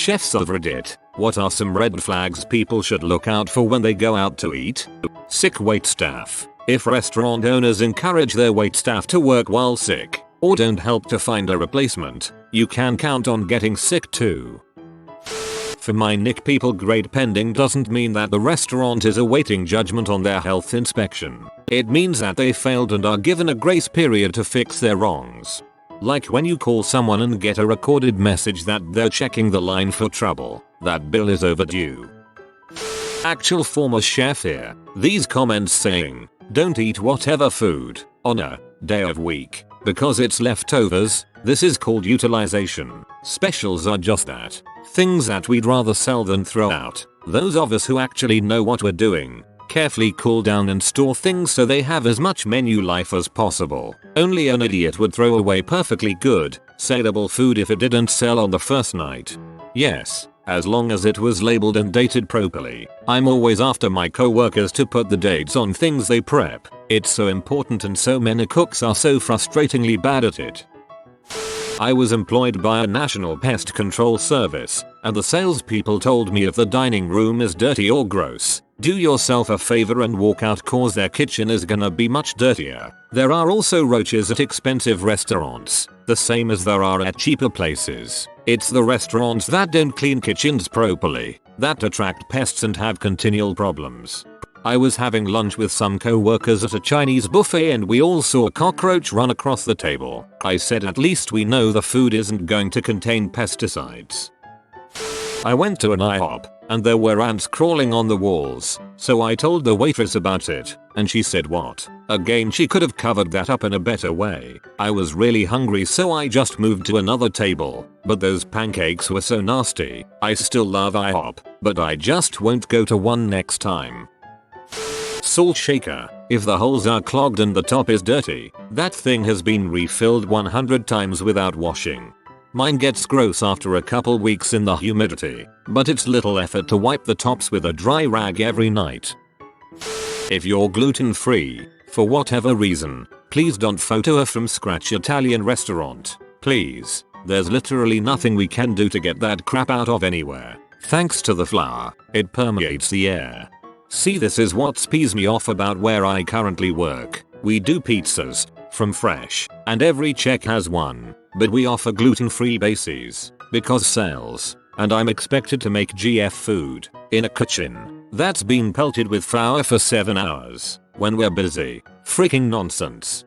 Chefs of Reddit, what are some red flags people should look out for when they go out to eat? Sick waitstaff. If restaurant owners encourage their waitstaff to work while sick, or don't help to find a replacement, you can count on getting sick too. For my nick, people grade pending doesn't mean that the restaurant is awaiting judgment on their health inspection. It means that they failed and are given a grace period to fix their wrongs. Like when you call someone and get a recorded message that they're checking the line for trouble, that bill is overdue. Actual former chef here. These comments saying, don't eat whatever food on a day of week because it's leftovers. This is called utilization. Specials are just that. Things that we'd rather sell than throw out. Those of us who actually know what we're doing carefully cool down and store things so they have as much menu life as possible. Only an idiot would throw away perfectly good, sellable food if it didn't sell on the first night. Yes, as long as it was labeled and dated properly. I'm always after my co-workers to put the dates on things they prep. It's so important and so many cooks are so frustratingly bad at it. I was employed by a national pest control service, and the salespeople told me if the dining room is dirty or gross, do yourself a favor and walk out cause their kitchen is gonna be much dirtier. There are also roaches at expensive restaurants, the same as there are at cheaper places. It's the restaurants that don't clean kitchens properly that attract pests and have continual problems. I was having lunch with some co-workers at a Chinese buffet and we all saw a cockroach run across the table. I said at least we know the food isn't going to contain pesticides. I went to an IHOP and there were ants crawling on the walls, so I told the waitress about it and she said what? Again, she could have covered that up in a better way. I was really hungry so I just moved to another table, but those pancakes were so nasty. I still love IHOP, but I just won't go to one next time. Salt shaker. If the holes are clogged and the top is dirty, that thing has been refilled 100 times without washing. Mine gets gross after a couple weeks in the humidity, but it's little effort to wipe the tops with a dry rag every night. If you're gluten free, for whatever reason, please don't photo a from scratch Italian restaurant. Please. There's literally nothing we can do to get that crap out of anywhere. Thanks to the flour, it permeates the air. See, this is what pees me off about where I currently work. We do pizzas, from fresh, and every check has one, but we offer gluten-free bases, because sales, and I'm expected to make GF food, in a kitchen, that's been pelted with flour for 7 hours, when we're busy. Freaking nonsense.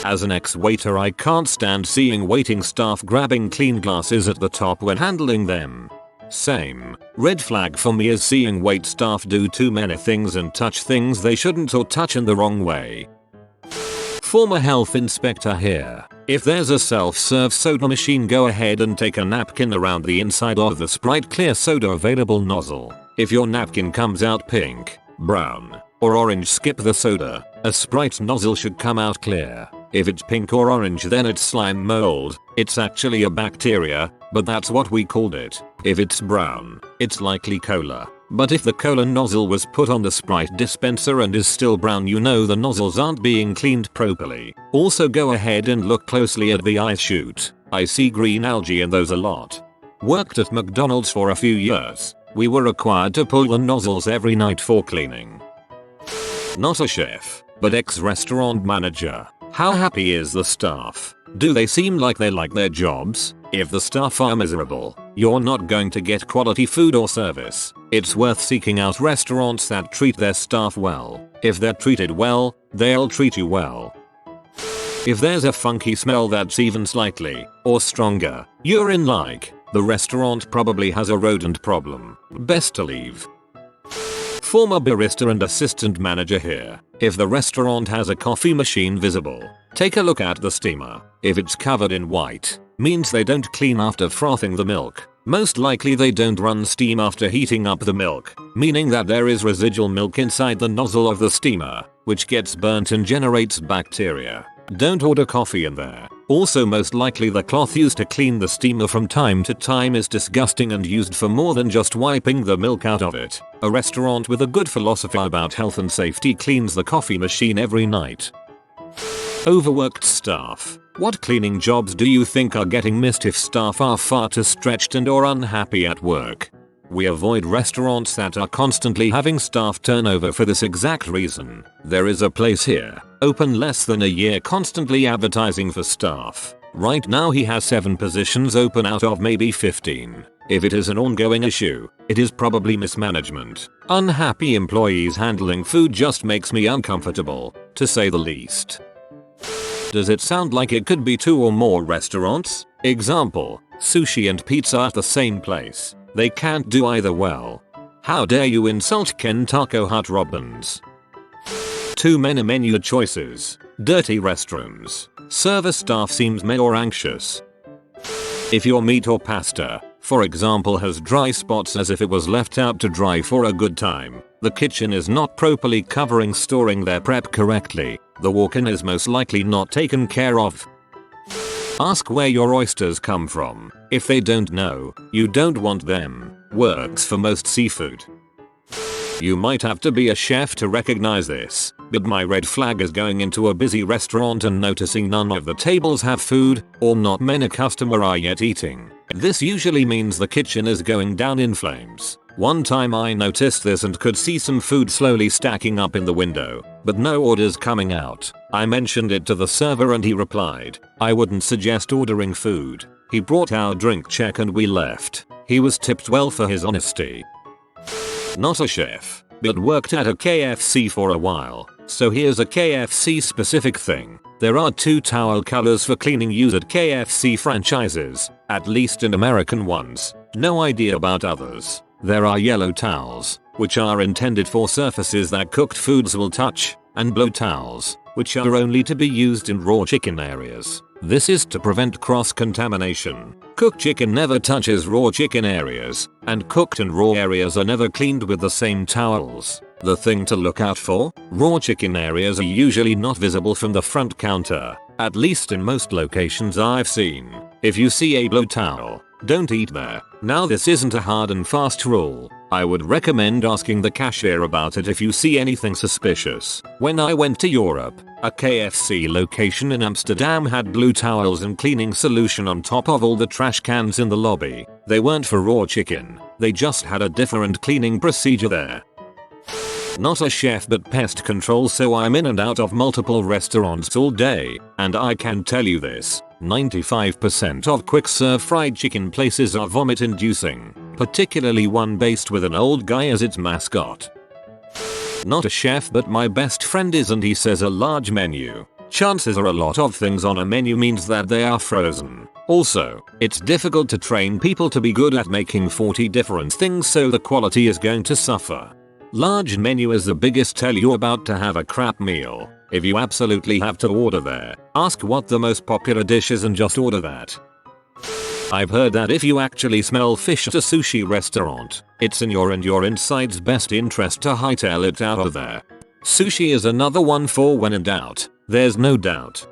As an ex-waiter, I can't stand seeing waiting staff grabbing clean glasses at the top when handling them. Same. Red flag for me is seeing wait staff do too many things and touch things they shouldn't or touch in the wrong way. Former health inspector here. If there's a self-serve soda machine, go ahead and take a napkin around the inside of the Sprite clear soda available nozzle. If your napkin comes out pink, brown, or orange, skip the soda. A Sprite nozzle should come out clear. If it's pink or orange, then it's slime mold. It's actually a bacteria, but that's what we called it. If it's brown, it's likely cola. But if the cola nozzle was put on the Sprite dispenser and is still brown, you know the nozzles aren't being cleaned properly. Also, go ahead and look closely at the ice chute. I see green algae in those a lot. Worked at McDonald's for a few years. We were required to pull the nozzles every night for cleaning. Not a chef, but ex-restaurant manager. How happy is the staff? Do they seem like they like their jobs? If the staff are miserable, you're not going to get quality food or service. It's worth seeking out restaurants that treat their staff well. If they're treated well, they'll treat you well. If there's a funky smell that's even slightly, or stronger, you're in like, the restaurant probably has a rodent problem. Best to leave. Former barista and assistant manager here. If the restaurant has a coffee machine visible, take a look at the steamer. If it's covered in white, means they don't clean after frothing the milk. Most likely they don't run steam after heating up the milk, meaning that there is residual milk inside the nozzle of the steamer, which gets burnt and generates bacteria. Don't order coffee in there. Also, most likely the cloth used to clean the steamer from time to time is disgusting and used for more than just wiping the milk out of it. A restaurant with a good philosophy about health and safety cleans the coffee machine every night. Overworked staff. What cleaning jobs do you think are getting missed if staff are far too stretched and or unhappy at work? We avoid restaurants that are constantly having staff turnover for this exact reason. There is a place here, open less than a year, constantly advertising for staff. Right now he has 7 positions open out of maybe 15. If it is an ongoing issue, it is probably mismanagement. Unhappy employees handling food just makes me uncomfortable, to say the least. Does it sound like it could be 2 or more restaurants? Example, sushi and pizza at the same place. They can't do either well. How dare you insult Ken Taco Hut Robbins? Too many menu choices. Dirty restrooms. Server staff seems more anxious. If your meat or pasta, for example, has dry spots as if it was left out to dry for a good time, the kitchen is not properly covering storing their prep correctly, the walk-in is most likely not taken care of. Ask where your oysters come from. If they don't know, you don't want them. Works for most seafood. You might have to be a chef to recognize this, but my red flag is going into a busy restaurant and noticing none of the tables have food, or not many customers are yet eating. This usually means the kitchen is going down in flames. One time I noticed this and could see some food slowly stacking up in the window, but no orders coming out. I mentioned it to the server and he replied, "I wouldn't suggest ordering food." He brought our drink check and we left. He was tipped well for his honesty. Not a chef, but worked at a KFC for a while, so here's a KFC specific thing. There are 2 towel colors for cleaning used at KFC franchises, at least in American ones. No idea about others. There are yellow towels, which are intended for surfaces that cooked foods will touch, and blue towels, which are only to be used in raw chicken areas. This is to prevent cross-contamination. Cooked chicken never touches raw chicken areas, and cooked and raw areas are never cleaned with the same towels. The thing to look out for? Raw chicken areas are usually not visible from the front counter, at least in most locations I've seen. If you see a blue towel, don't eat there. Now this isn't a hard and fast rule. I would recommend asking the cashier about it if you see anything suspicious. When I went to Europe, a KFC location in Amsterdam had blue towels and cleaning solution on top of all the trash cans in the lobby. They weren't for raw chicken, they just had a different cleaning procedure there. Not a chef but pest control, so I'm in and out of multiple restaurants all day, and I can tell you this. 95% of quick serve fried chicken places are vomit inducing, particularly one based with an old guy as its mascot. Not a chef but my best friend is, and he says a large menu. Chances are a lot of things on a menu means that they are frozen. Also, it's difficult to train people to be good at making 40 different things, so the quality is going to suffer. Large menu is the biggest tell you about to have a crap meal. If you absolutely have to order there, ask what the most popular dish is and just order that. I've heard that if you actually smell fish at a sushi restaurant, it's in your and your inside's best interest to hightail it out of there. Sushi is another one for when in doubt. There's no doubt.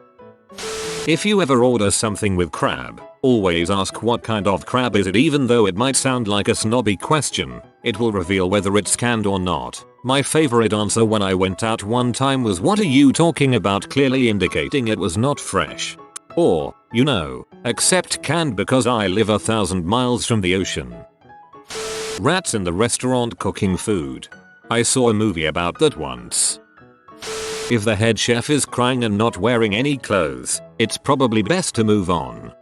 If you ever order something with crab, always ask what kind of crab is it, even though it might sound like a snobby question. It will reveal whether it's canned or not. My favorite answer when I went out one time was, "What are you talking about?" clearly indicating it was not fresh. Or, you know, accept canned because I live 1,000 miles from the ocean. Rats in the restaurant cooking food. I saw a movie about that once. If the head chef is crying and not wearing any clothes, it's probably best to move on.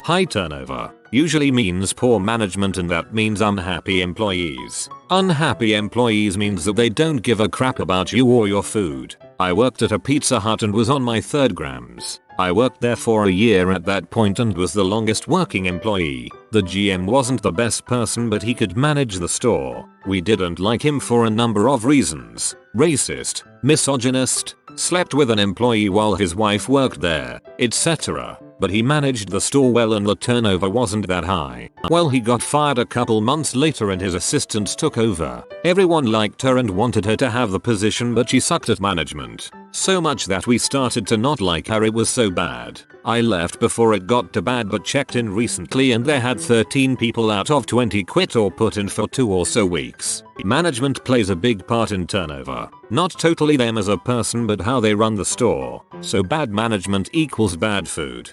High turnover usually means poor management, and that means unhappy employees. Unhappy employees means that they don't give a crap about you or your food. I worked at a Pizza Hut and was on my 3rd grams. I worked there for a year at that point and was the longest working employee. The GM wasn't the best person, but he could manage the store. We didn't like him for a number of reasons. Racist, misogynist, slept with an employee while his wife worked there, etc. but he managed the store well and the turnover wasn't that high. Well, he got fired a couple months later and his assistants took over. Everyone liked her and wanted her to have the position, but she sucked at management. So much that we started to not like her. It was so bad. I left before it got too bad, but checked in recently and they had 13 people out of 20 quit or put in for 2 or so weeks. Management plays a big part in turnover. Not totally them as a person, but how they run the store. So bad management equals bad food.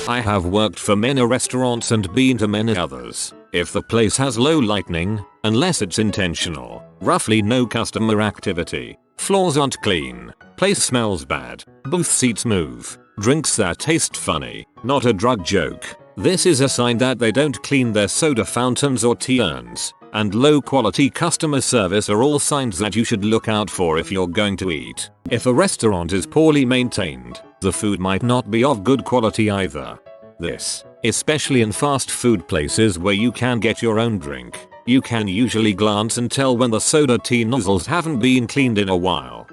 I have worked for many restaurants and been to many others. If the place has low lighting, unless it's intentional, roughly no customer activity, floors aren't clean, place smells bad, booth seats move, drinks that taste funny, not a drug joke, this is a sign that they don't clean their soda fountains or tea urns, and low quality customer service are all signs that you should look out for if you're going to eat. If a restaurant is poorly maintained, the food might not be of good quality either. This, especially in fast food places where you can get your own drink, you can usually glance and tell when the soda tea nozzles haven't been cleaned in a while.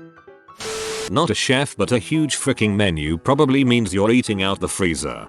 Not a chef, but a huge freaking menu probably means you're eating out the freezer.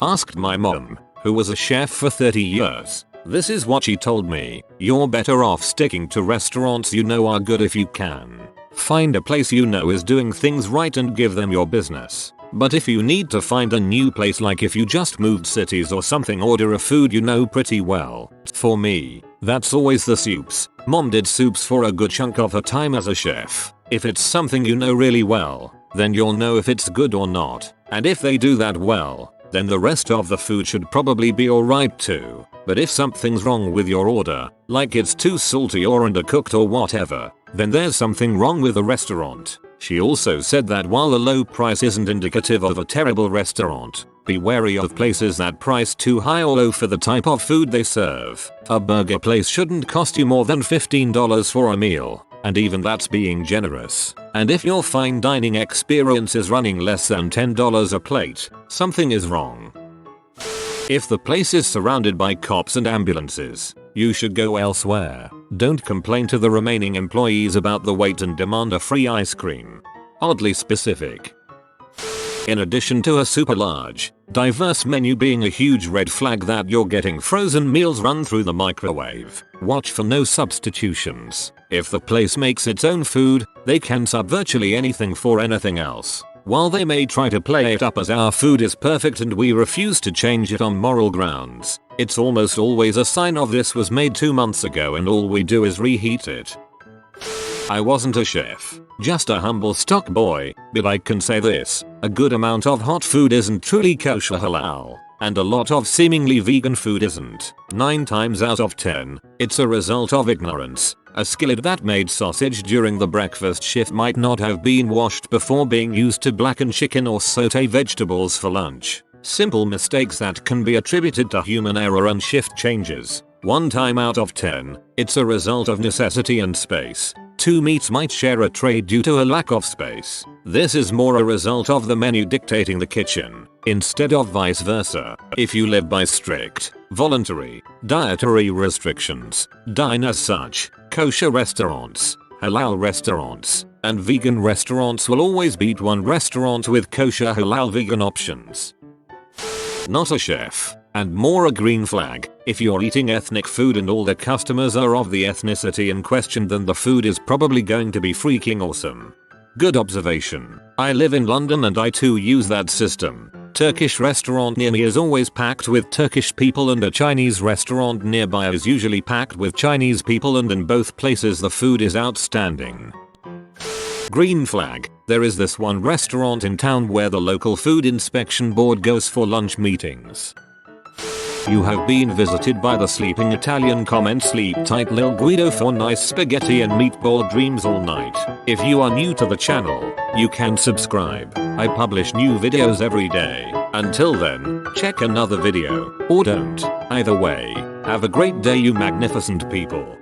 Asked my mom, who was a chef for 30 years. This is what she told me: you're better off sticking to restaurants you know are good if you can. Find a place you know is doing things right and give them your business. But if you need to find a new place, like if you just moved cities or something, order a food you know pretty well. For me, that's always the soups. Mom did soups for a good chunk of her time as a chef. If it's something you know really well, then you'll know if it's good or not. And if they do that well, then the rest of the food should probably be alright too. But if something's wrong with your order, like it's too salty or undercooked or whatever, then there's something wrong with the restaurant. She also said that while the low price isn't indicative of a terrible restaurant, be wary of places that price too high or low for the type of food they serve. A burger place shouldn't cost you more than $15 for a meal, and even that's being generous. And if your fine dining experience is running less than $10 a plate, something is wrong. If the place is surrounded by cops and ambulances, you should go elsewhere. Don't complain to the remaining employees about the wait and demand a free ice cream. Oddly specific. In addition to a super large, diverse menu being a huge red flag that you're getting frozen meals run through the microwave, watch for no substitutions. If the place makes its own food, they can sub virtually anything for anything else. While they may try to play it up as our food is perfect and we refuse to change it on moral grounds, it's almost always a sign of this was made 2 months ago and all we do is reheat it. I wasn't a chef, just a humble stock boy, but I can say this: a good amount of hot food isn't truly kosher halal, and a lot of seemingly vegan food isn't. 9 times out of 10, it's a result of ignorance. A skillet that made sausage during the breakfast shift might not have been washed before being used to blacken chicken or saute vegetables for lunch. Simple mistakes that can be attributed to human error and shift changes. 1 time out of 10, it's a result of necessity and space. 2 meats might share a tray due to a lack of space. This is more a result of the menu dictating the kitchen, instead of vice versa. If you live by strict, voluntary, dietary restrictions, dine as such, kosher restaurants, halal restaurants, and vegan restaurants will always beat one restaurant with kosher halal vegan options. Not a chef, and more a green flag. If you're eating ethnic food and all the customers are of the ethnicity in question, then the food is probably going to be freaking awesome. Good observation. I live in London and I too use that system. Turkish restaurant near me is always packed with Turkish people and a Chinese restaurant nearby is usually packed with Chinese people, and in both places the food is outstanding. Green flag. There is this one restaurant in town where the local food inspection board goes for lunch meetings. You have been visited by the sleeping Italian. Comment: sleep tight Lil Guido for nice spaghetti and meatball dreams all night. If you are new to the channel, you can subscribe. I publish new videos every day. Until then, check another video, or don't. Either way, have a great day you magnificent people.